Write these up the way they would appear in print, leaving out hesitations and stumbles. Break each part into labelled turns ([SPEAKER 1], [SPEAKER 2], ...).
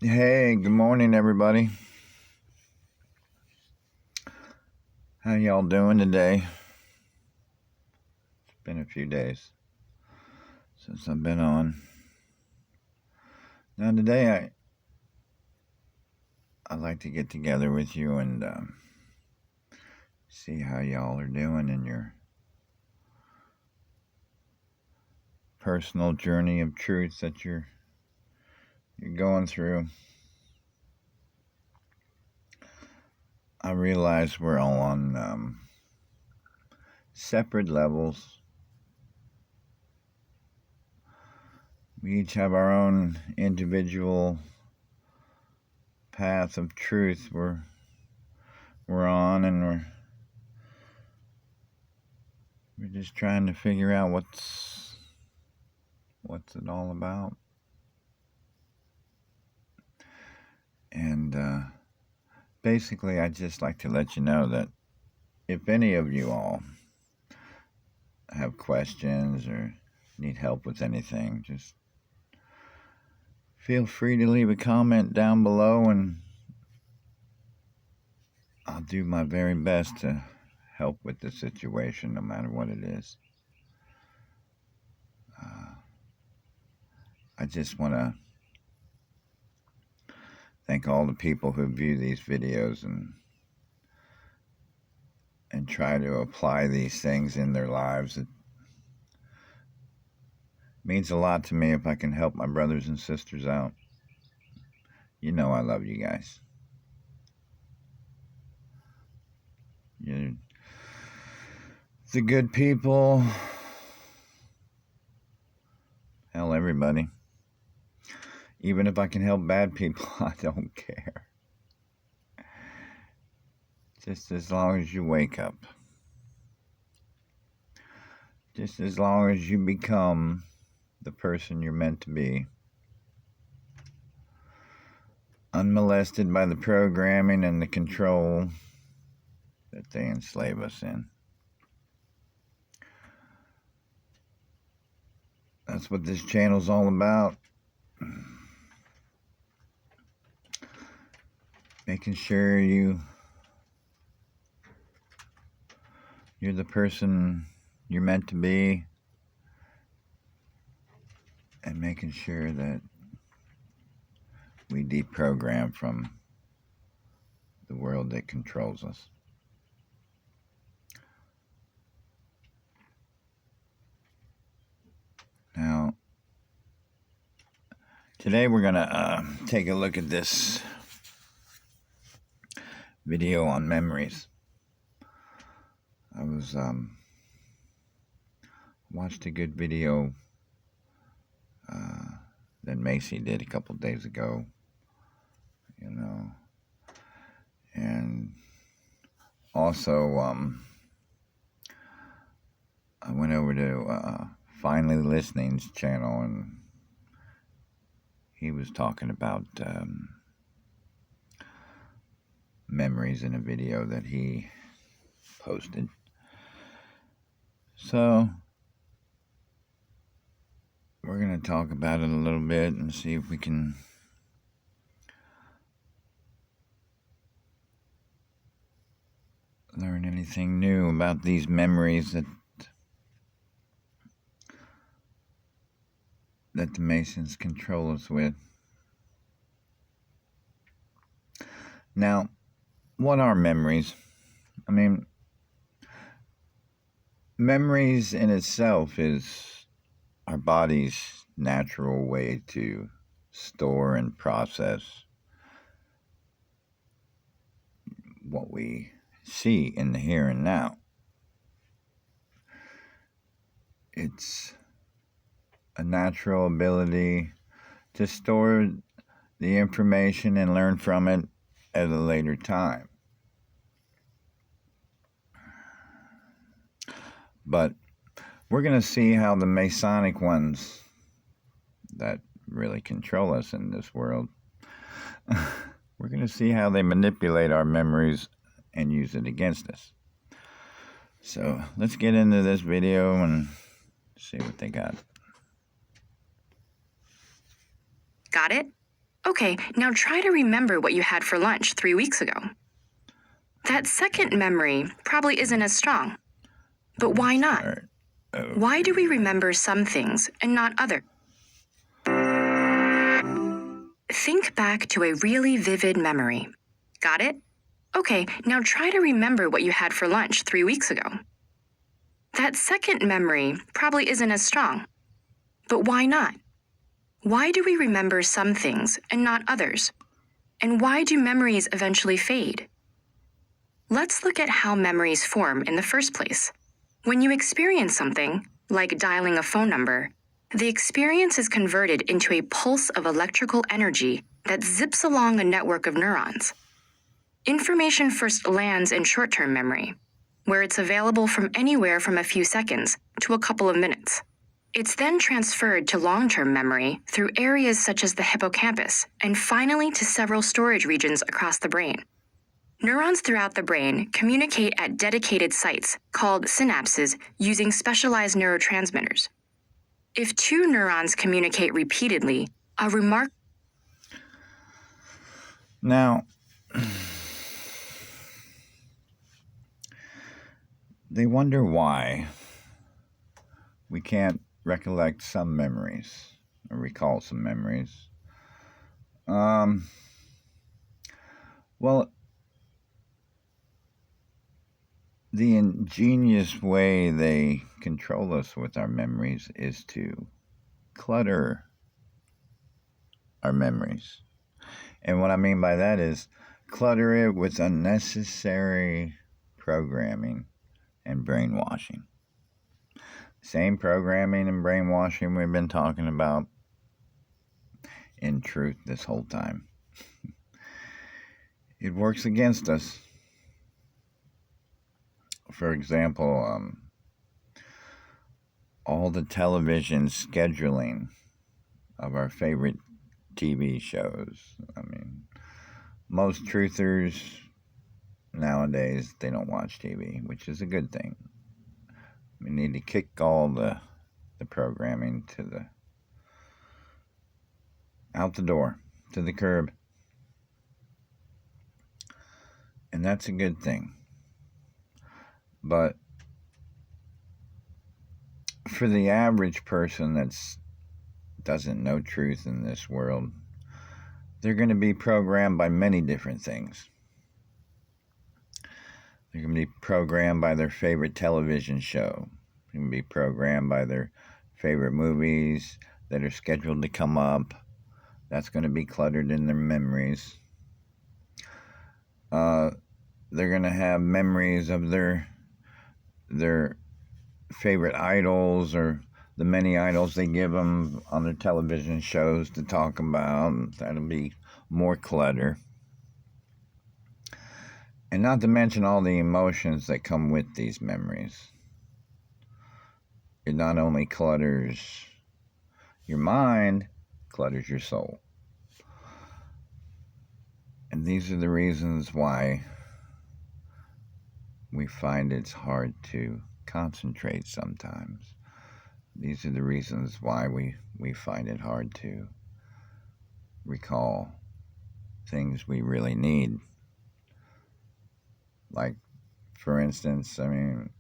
[SPEAKER 1] Hey, good morning, everybody. How y'all doing today? It's been a few days since I've been on. Now, today I'd like to get together with you and see how y'all are doing in your personal journey of truth that you're going through. I realize we're all on separate levels. We each have our own individual path of truth we're on, and we're just trying to figure out what's it all about. And basically, I'd just like to let you know that if any of you all have questions or need help with anything, just feel free to leave a comment down below, and I'll do my very best to help with the situation, no matter what it is. I just want to thank all the people who view these videos and try to apply these things in their lives. It means a lot to me if I can help my brothers and sisters out. You know I love you guys. You're the good people. Hell, everybody. Even if I can help bad people, I don't care. Just as long as you wake up. Just as long as you become the person you're meant to be. Unmolested by the programming and the control that they enslave us in. That's what this channel's all about. Making sure you're the person you're meant to be, and making sure that we deprogram from the world that controls us. Now, today we're going to take a look at this video on memories. I was watched a good video that Macy did a couple days ago, and also I went over to Finally Listening's channel, and he was talking about memories in a video that he posted. So we're going to talk about it a little bit and see if we can learn anything new about these memories that the Masons control us with. Now, what are memories? I mean, memories in itself is our body's natural way to store and process what we see in the here and now. It's a natural ability to store the information and learn from it at a later time. But we're going to see how the Masonic ones that really control us in this world, we're going to see how they manipulate our memories and use it against us. So let's get into this video and see what they got.
[SPEAKER 2] Got it? Okay, now try to remember what you had for lunch 3 weeks ago. That second memory probably isn't as strong. But why not? Why do we remember some things and not others? Think back to a really vivid memory. Got it? Okay, now try to remember what you had for lunch 3 weeks ago. That second memory probably isn't as strong. But why not? Why do we remember some things and not others? And why do memories eventually fade? Let's look at how memories form in the first place. When you experience something, like dialing a phone number, the experience is converted into a pulse of electrical energy that zips along a network of neurons. Information first lands in short-term memory, where it's available from anywhere from a few seconds to a couple of minutes. It's then transferred to long-term memory through areas such as the hippocampus and finally to several storage regions across the brain. Neurons throughout the brain communicate at dedicated sites called synapses using specialized neurotransmitters. If two neurons communicate repeatedly,
[SPEAKER 1] Now, they wonder why we can't recollect some memories or recall some memories. Well, the ingenious way they control us with our memories is to clutter our memories. And what I mean by that is clutter it with unnecessary programming and brainwashing. Same programming and brainwashing we've been talking about in truth this whole time. It works against us. For example, all the television scheduling of our favorite TV shows. I mean, most truthers nowadays, they don't watch TV, which is a good thing. We need to kick all the programming out the door, to the curb. And that's a good thing. But for the average person that doesn't know truth in this world, they're going to be programmed by many different things. They're going to be programmed by their favorite television show. They're going to be programmed by their favorite movies that are scheduled to come up. That's going to be cluttered in their memories. They're going to have memories of their favorite idols or the many idols they give them on their television shows to talk about. That'll be more clutter. And not to mention all the emotions that come with these memories. It not only clutters your mind, clutters your soul. And these are the reasons why we find it's hard to concentrate sometimes. These are the reasons why we find it hard to recall things we really need. Like, for instance, I mean,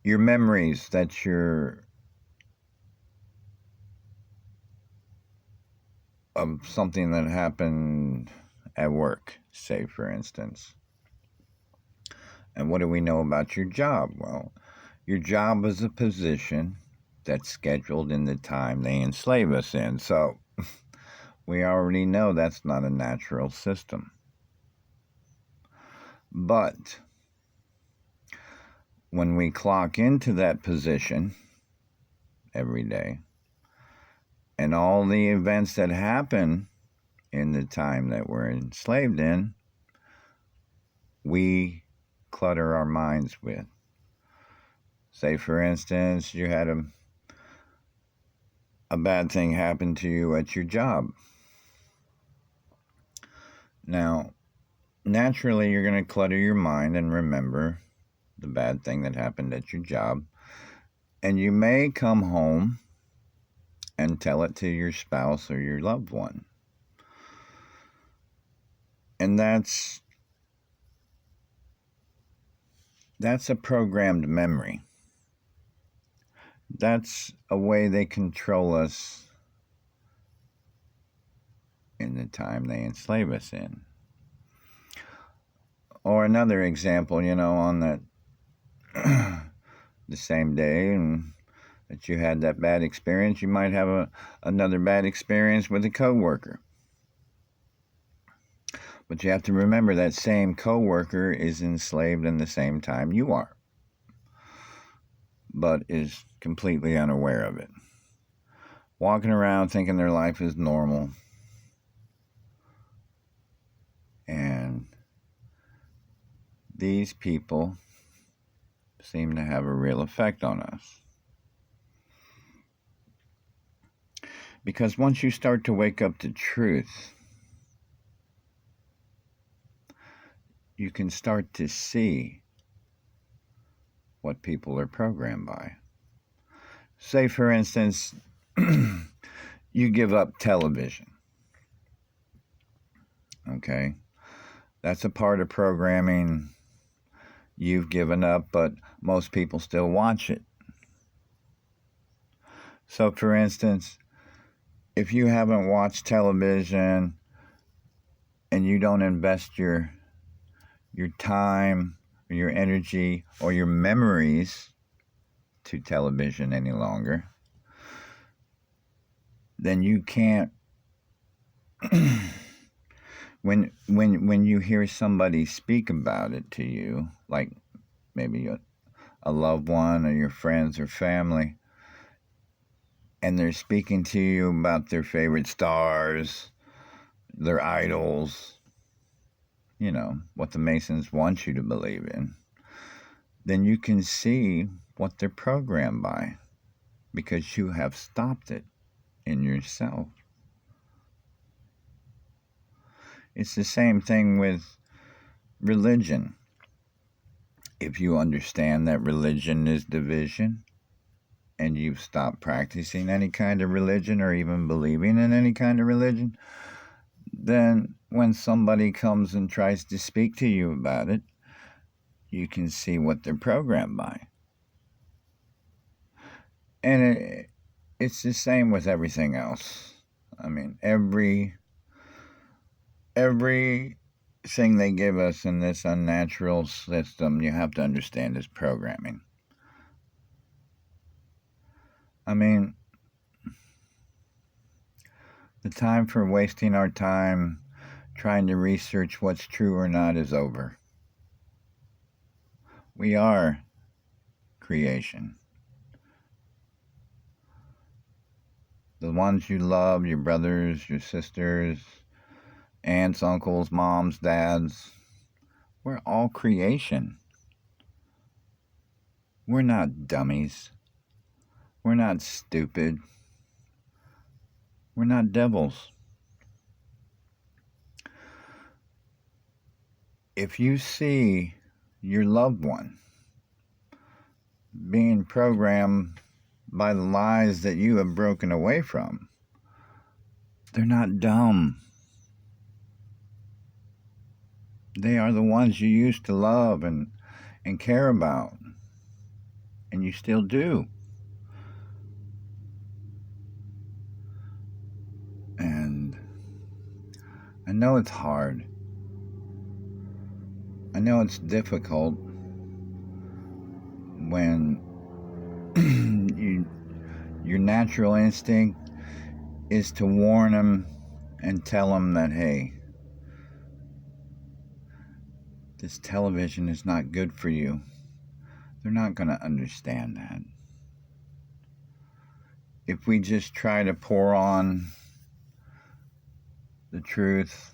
[SPEAKER 1] your memories that you're of something that happened at work, say, for instance. And what do we know about your job? Well, your job is a position that's scheduled in the time they enslave us in. So we already know that's not a natural system. But when we clock into that position every day, and all the events that happen in the time that we're enslaved in, we clutter our minds with. Say, for instance, you had a bad thing happen to you at your job. Now, naturally, you're going to clutter your mind and remember the bad thing that happened at your job. And you may come home and tell it to your spouse or your loved one. And that's a programmed memory. That's a way they control us in the time they enslave us in. Or another example, on that the same day and that you had that bad experience, you might have another bad experience with a coworker. But you have to remember that same coworker is enslaved in the same time you are, but is completely unaware of it. Walking around thinking their life is normal. And these people seem to have a real effect on us. Because once you start to wake up to truth, you can start to see what people are programmed by. Say, for instance, you give up television. Okay? That's a part of programming you've given up, but most people still watch it. So, for instance, if you haven't watched television and you don't invest your time, or your energy, or your memories to television any longer, then you can't. when you hear somebody speak about it to you, like maybe a loved one or your friends or family, and they're speaking to you about their favorite stars, their idols, what the Masons want you to believe in, then you can see what they're programmed by because you have stopped it in yourself. It's the same thing with religion. If you understand that religion is division and you've stopped practicing any kind of religion or even believing in any kind of religion, then when somebody comes and tries to speak to you about it, you can see what they're programmed by. And it's the same with everything else. I mean, everything they give us in this unnatural system, you have to understand is programming. I mean, the time for wasting our time trying to research what's true or not is over. We are creation. The ones you love, your brothers, your sisters, aunts, uncles, moms, dads, we're all creation. We're not dummies. We're not stupid. We're not devils. If you see your loved one being programmed by the lies that you have broken away from, they're not dumb. They are the ones you used to love and care about, and you still do. And I know it's hard. I know it's difficult when your natural instinct is to warn them and tell them that, hey, this television is not good for you. They're not going to understand that. If we just try to pour on the truth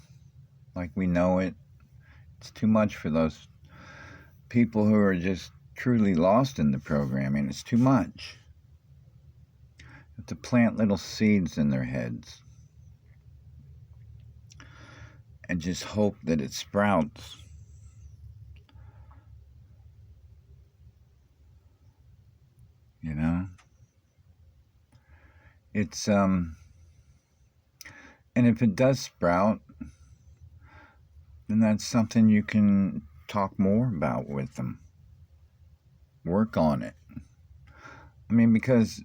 [SPEAKER 1] like we know it, it's too much for those people who are just truly lost in the programming. It's too much. You have to plant little seeds in their heads and just hope that it sprouts. It's and if it does sprout, then that's something you can talk more about with them. Work on it. I mean, because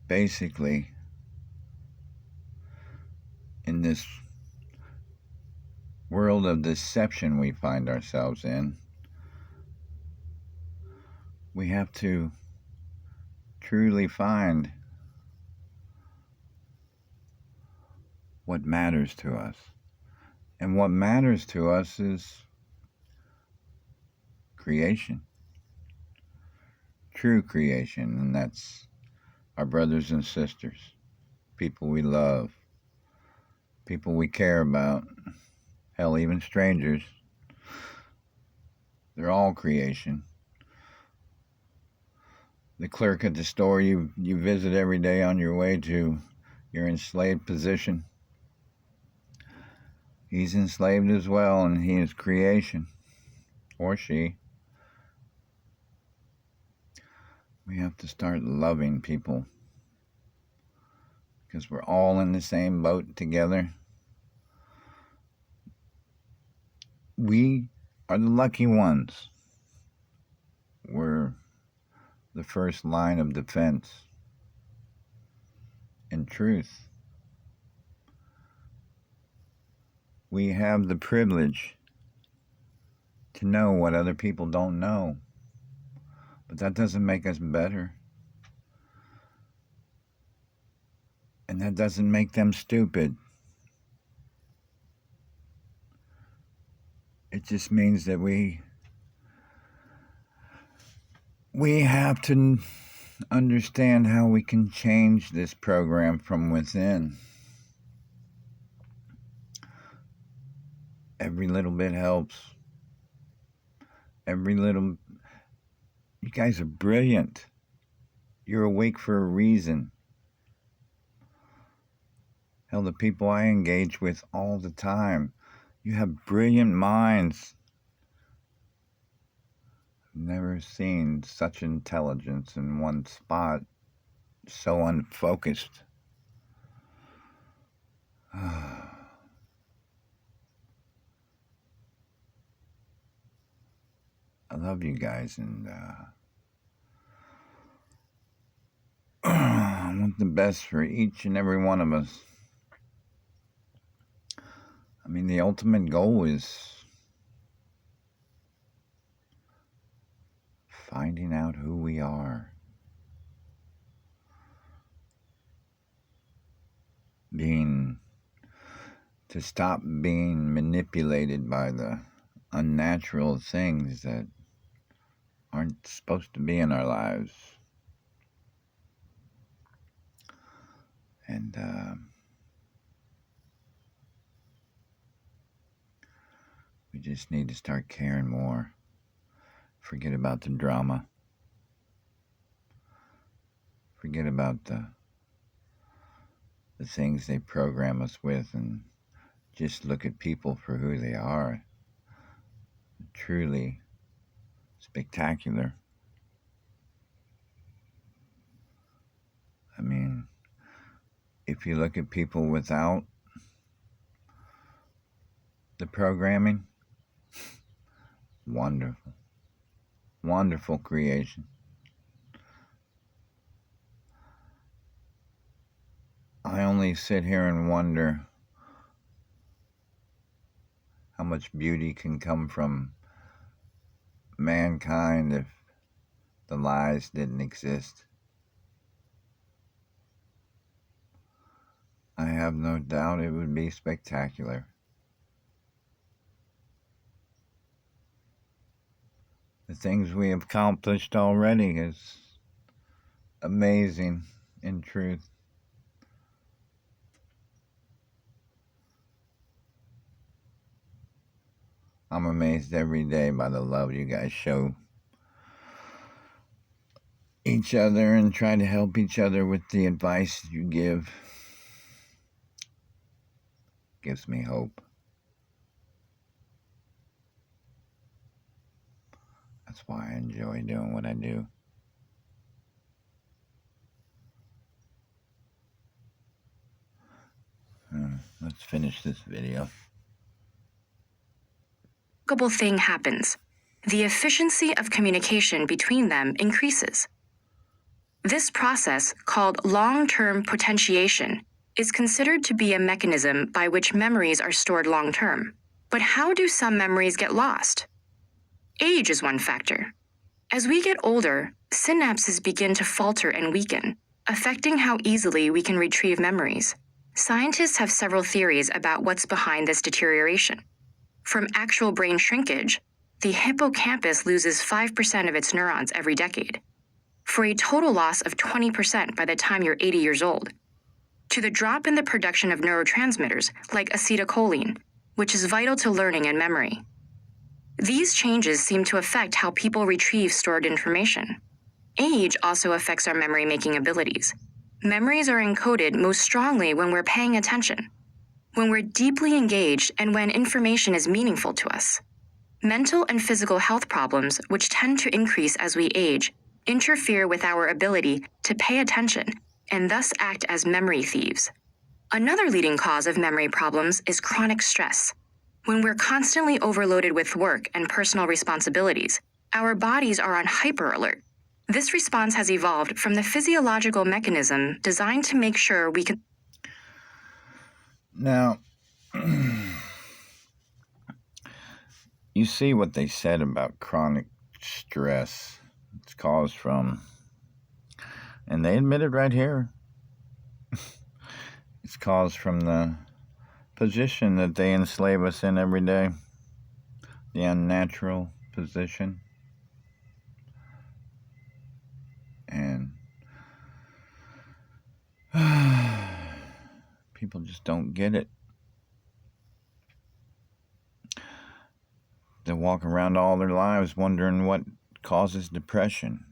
[SPEAKER 1] basically, in this world of deception we find ourselves in, we have to truly find what matters to us. And what matters to us is creation, true creation, and that's our brothers and sisters, people we love, people we care about, hell, even strangers. They're all creation. The clerk at the store you visit every day on your way to your enslaved position, he's enslaved as well, and he is creation, or she. We have to start loving people because we're all in the same boat together. We are the lucky ones. We're the first line of defense. In truth, we have the privilege to know what other people don't know. But that doesn't make us better. And that doesn't make them stupid. It just means that we have to understand how we can change this program from within. Every little bit helps. You guys are brilliant. You're awake for a reason. Hell, the people I engage with all the time, you have brilliant minds. I've never seen such intelligence in one spot, so unfocused. I love you guys, and I want the best for each and every one of us. I mean, the ultimate goal is finding out who we are. To stop being manipulated by the unnatural things that aren't supposed to be in our lives. And we just need to start caring more. Forget about the drama. Forget about the things they program us with, and just look at people for who they are. Truly spectacular. I mean, if you look at people without the programming, wonderful. Wonderful creation. I only sit here and wonder how much beauty can come from mankind if the lies didn't exist. I have no doubt it would be spectacular. The things we have accomplished already is amazing, in truth. I'm amazed every day by the love you guys show each other and try to help each other with the advice you give. Gives me hope. That's why I enjoy doing what I do. Let's finish this video.
[SPEAKER 2] Thing happens. The efficiency of communication between them increases. This process, called long-term potentiation, is considered to be a mechanism by which memories are stored long-term. But how do some memories get lost? Age is one factor. As we get older, synapses begin to falter and weaken, affecting how easily we can retrieve memories. Scientists have several theories about what's behind this deterioration. From actual brain shrinkage, the hippocampus loses 5% of its neurons every decade, for a total loss of 20% by the time you're 80 years old, to the drop in the production of neurotransmitters like acetylcholine, which is vital to learning and memory. These changes seem to affect how people retrieve stored information. Age also affects our memory-making abilities. Memories are encoded most strongly when we're paying attention, when we're deeply engaged, and when information is meaningful to us. Mental and physical health problems, which tend to increase as we age, interfere with our ability to pay attention and thus act as memory thieves. Another leading cause of memory problems is chronic stress. When we're constantly overloaded with work and personal responsibilities, our bodies are on hyper alert. This response has evolved from the physiological mechanism designed to make sure we can.
[SPEAKER 1] Now, you see what they said about chronic stress. It's caused from, and they admit it right here, it's caused from the position that they enslave us in every day, the unnatural position. And people just don't get it. They walk around all their lives wondering what causes depression.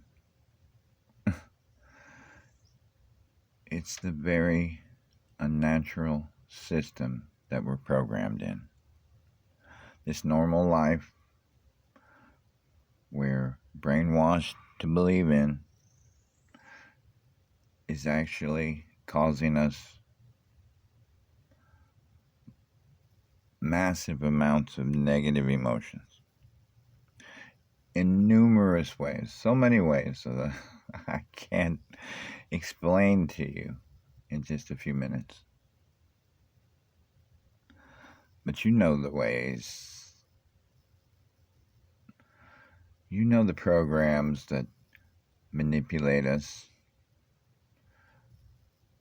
[SPEAKER 1] It's the very unnatural system that we're programmed in. This normal life we're brainwashed to believe in is actually causing us massive amounts of negative emotions in numerous ways, so many ways that I can't explain to you in just a few minutes. But you know the ways. You know the programs that manipulate us.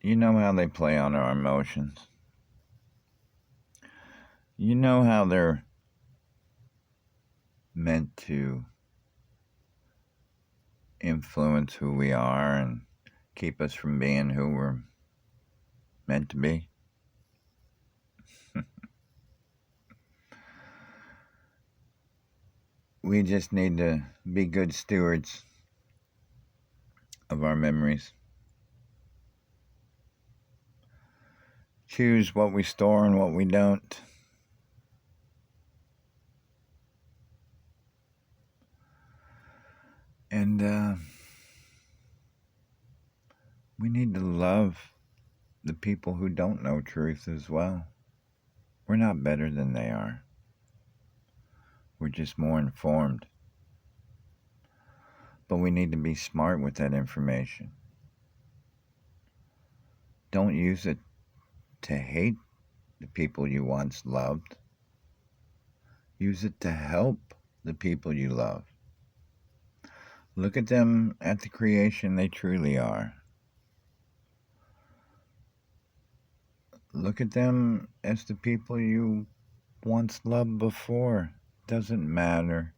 [SPEAKER 1] You know how they play on our emotions. You know how they're meant to influence who we are and keep us from being who we're meant to be. We just need to be good stewards of our memories. Choose what we store and what we don't. And we need to love the people who don't know truth as well. We're not better than they are. We're just more informed. But we need to be smart with that information. Don't use it to hate the people you once loved. Use it to help the people you love. Look at them at the creation they truly are. Look at them as the people you once loved before. Doesn't matter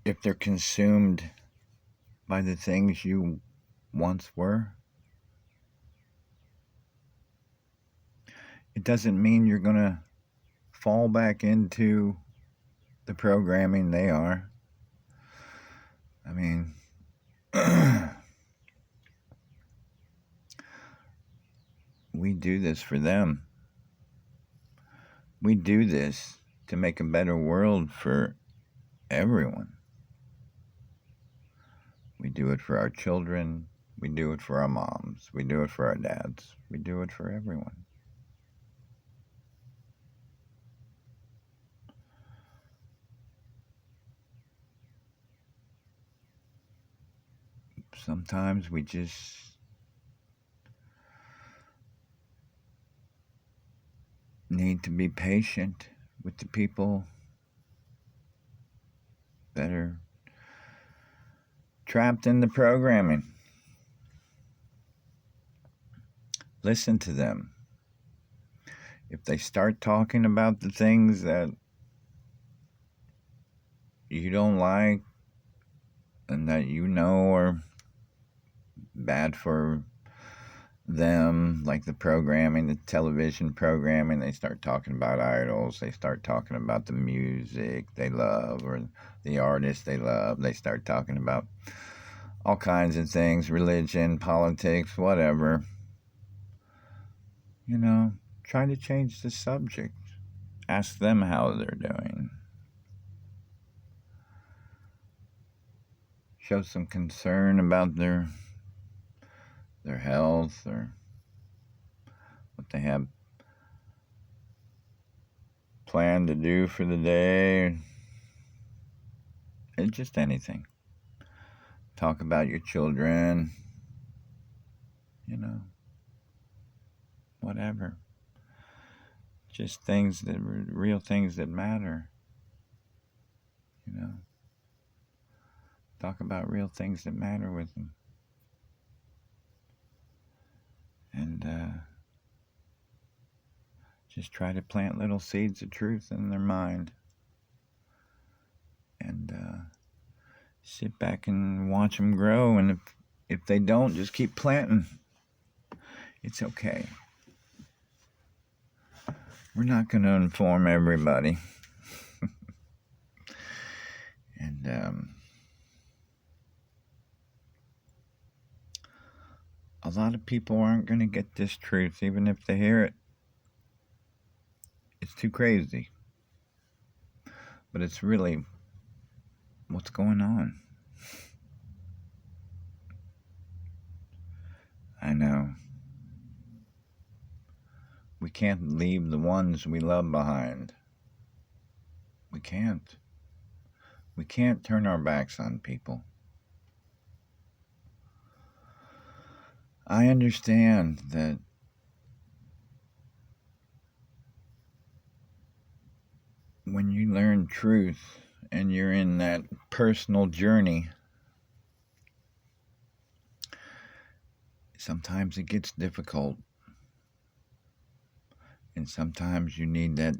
[SPEAKER 1] if they're consumed by the things you once were. It doesn't mean you're going to fall back into the programming they are. I mean, we do this for them. We do this to make a better world for everyone. We do it for our children. We do it for our moms. We do it for our dads. We do it for everyone. Sometimes we just need to be patient with the people that are trapped in the programming. Listen to them. If they start talking about the things that you don't like and that you know are bad for them, like the programming, the television programming, they start talking about idols, they start talking about the music they love or the artists they love, they start talking about all kinds of things, religion, politics, whatever. Try to change the subject. Ask them how they're doing. Show some concern about their health or what they have planned to do for the day. It's just anything. Talk about your children. Whatever. Just things that real things that matter. Talk about real things that matter with them. And just try to plant little seeds of truth in their mind. And sit back and watch them grow. And if they don't, just keep planting. It's okay. We're not going to inform everybody. And a lot of people aren't going to get this truth, even if they hear it. It's too crazy. But it's really what's going on. I know. We can't leave the ones we love behind. We can't. We can't turn our backs on people. I understand that when you learn truth and you're in that personal journey, sometimes it gets difficult. And sometimes you need that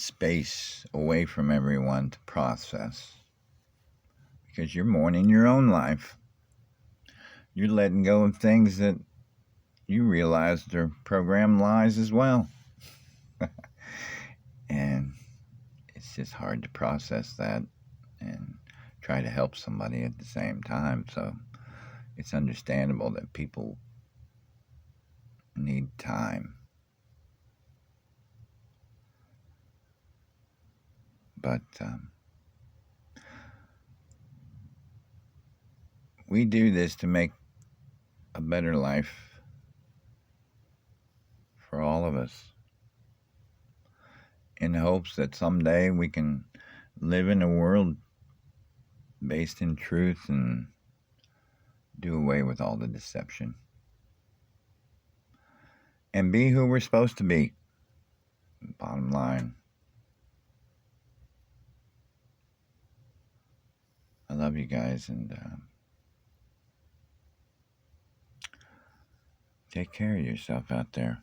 [SPEAKER 1] space away from everyone to process. Because you're mourning your own life. You're letting go of things that you realize are programmed lies as well. And it's just hard to process that and try to help somebody at the same time. So it's understandable that people need time. But we do this to make a better life for all of us, in hopes that someday we can live in a world based in truth and do away with all the deception and be who we're supposed to be. Bottom line. I love you guys, and take care of yourself out there.